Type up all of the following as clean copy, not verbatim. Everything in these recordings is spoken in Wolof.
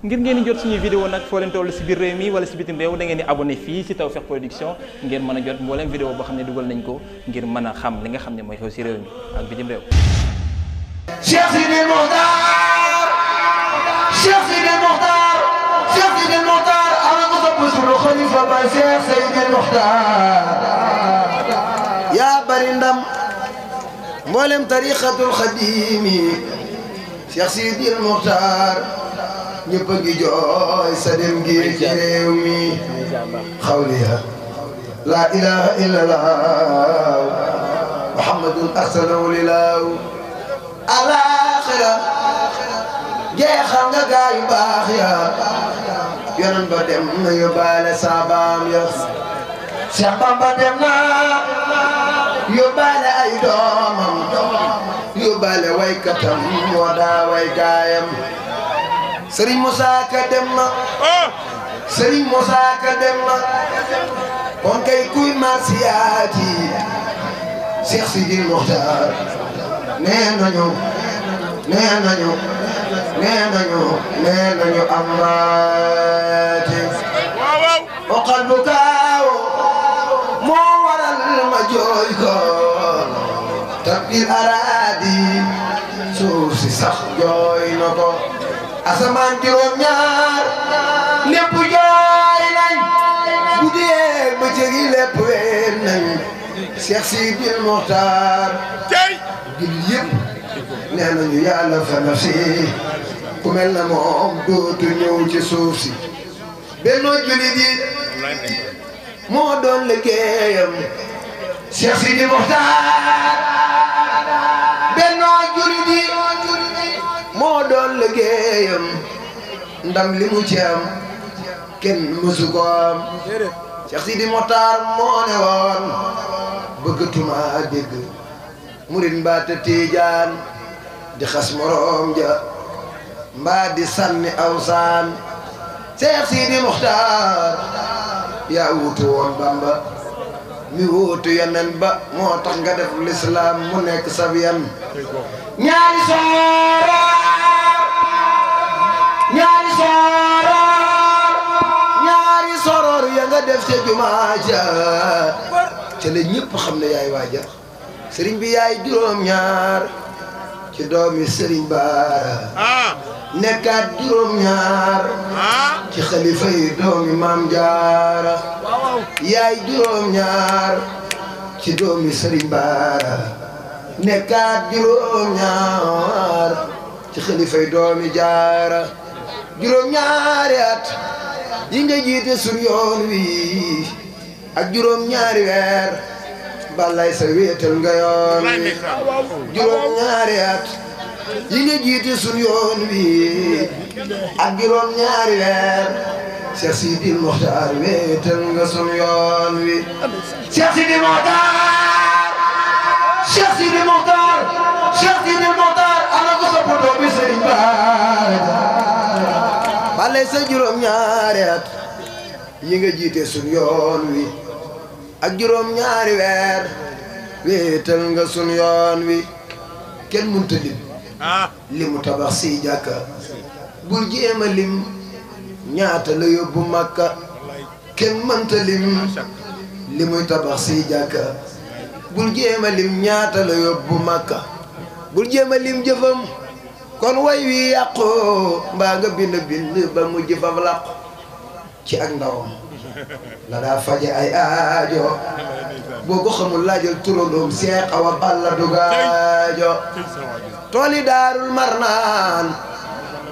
ngir ngeen di jot suñuy vidéo nag foo leen toll si biir réew mi wala si bitim réew da ngeen di abonné fii si Tawfekh Production ngeen mën a jot mboolem vidéo boo xam ne dugal nañ ko ngir mën a xam li nga xam ne mooy xew si réew mi ak bitim réew. Cheikh Sidi Mokhtar Cheikh Sidi Mokhtar Cheikh Sidi Mokhtar ana ko sopp sunu xalifa ba Cheikh Sidi Mokhtar yaa bari ndam mboolem tariqatul xadimi Cheikh Sidi Mokhtar ñëpp a ngi jooy sa dem gi ci réew mi xawliya la ilaha illallah muhammadun arsalahu lilahu alaxira jeexal nga gaa yu baax ya yonan ba dem na yóbbaale saabaam ya Cheikh Bamba dem na yóbbaale ay doomam yóbbaale waykatam moo daa way gaayam Serigne Moussa Ka dem na Serigne Moussa Ka dem na kon kay kuy marsiyaati Cheikh Sidi Mokhtar nee nañu amaati o qalbu kaaw moo waral ma jooy ko tabbil araadi suuf si sax jooy na ko asamaan juróom ñaar lépp jooy nañ guddeeg bëccëg yi lépp ween nañ Cheikh Sidi Mokhtar gil yëpp nee nañu yàlla fa nafsi ku mel na moom dootu ñëw ci suuf si bennoo julit yi moo doon liggéeyam Cheikh Sidi Mokhtar bennoo julit yi moo doon liggéeyam ndam li mu ci am kenn mësu ko am Cheikh Sidi Mokhtar moo ne woon bëggatuma dégg murit mbaa te tiijaan di xas morom ja mbaa di sànni awsaan Cheikh Sidi Mokhtar yaa wuutu woon Bamba mi wuutu yonen ba moo tax nga def l'islam mu nekk sabiyan ñaari soror ya nga def ca jumaa ja ca la ñëpp xam ne yaay waaja sëriñ bi yaay juróom ñaar ci doomi sëriñ Baara nekkaat juróom ñaar ci xalifa yi doomi Maam Jaara yaay juróom ñaar ci doomi sëriñ Baara nekkaat juróom ñaar ci xalifa yi doomi Jaara juróom ñaari at yi nga jiite sun yoon wi ak juróom ñaari weer balay sa wéetal nga yoon wi juróom ñaari at yi nga jiite sun yoon wi ak juróom ñaari weer Cheikh Sidi Mokhtar wéetal nga sun yoon wi Cheikh Sidi Mokhtar Cheikh Sidi Mokhtar Cheikh Sidi Mokhtar ana ko sa poto bi Serigne Bara balay sa juróom ñaari at yi nga jiite sun yoon wi ak juróom ñaari weer wéetal nga sun yoon wi kenn mënta lim limu tabax si jàkka bul jéema lim ñaata la yóbbu Makka kenn mënta lim limuy tabax si jàkka bul jéema lim ñaata la yóbbu Makka bul jéema lim jëfam kon way wi yàqu mbaa nga bind ba mu jëfam làqu ci ak ndawam la daa faje ay aajo boo ko xamul laajal turandoom Seex Awa Balla Dugaajo tooli Daarul Marnaan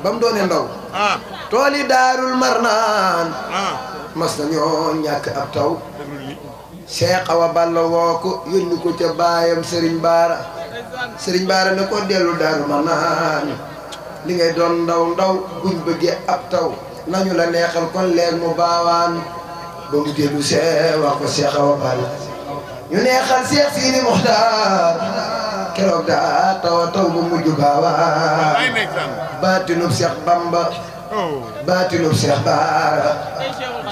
ba mu doone ndaw tooli Daarul Marnaan mas na ñoo ñàkk ab taw Seex Awa Balla woo ko yónni ko ca baayam Serigne Bara ne ko dellu Daarul Marnaan li ngay doon ndaw buñ bëggee ab taw nañu la neexal kon leeg mu baawaan ba mu dellu wax ko Cheikh Awa Balla ñu neexal Cheikh Sidi Mokhtar keroog daa taw ba mujj baawaan baatinub Cheikh Bamba baatinub Cheikh Bara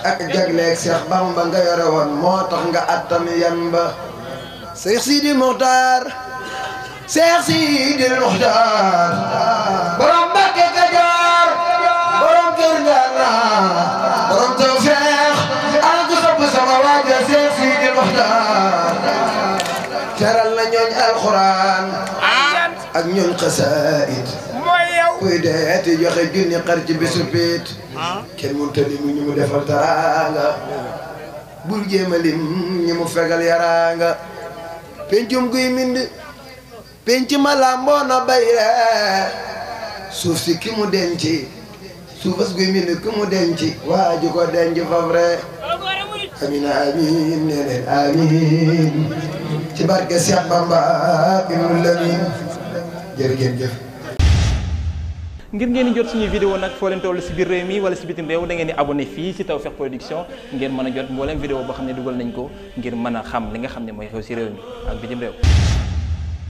ak jagleeg Cheikh Bamba nga yore woon moo tax nga attan yan ba Cheikh Sidi Mokhtar Cheikh Sidi Mokhtar borom Mbacké Kajoor borom kër xasaayid mooy yow kuy deeti joxe junni xar ci bisu piit kenn mënta lim ñi mu defal taraanga bul jéem a lim ñi mu fegal yaraanga pencum guy mind penc ma lamboo na bayre suuf si ki mu denci suufas guy mind ki mu denci waaju ko denc fafre amina amin neneen amin ci barke Cheikh Bamba ibnu Lamin jërë ngeen jëf. ngir ngeen di jot suñuy vidéo nag foo leen toll si biir réew mi wala si bitim réew da ngeen di abonné fii si Tawfekh Production ngeen mën a jot mbooleem vidéo boo xam ne dugal nañ ko ngir mën a xam li nga xam ne mooy xew si réew mi ak bitim réew.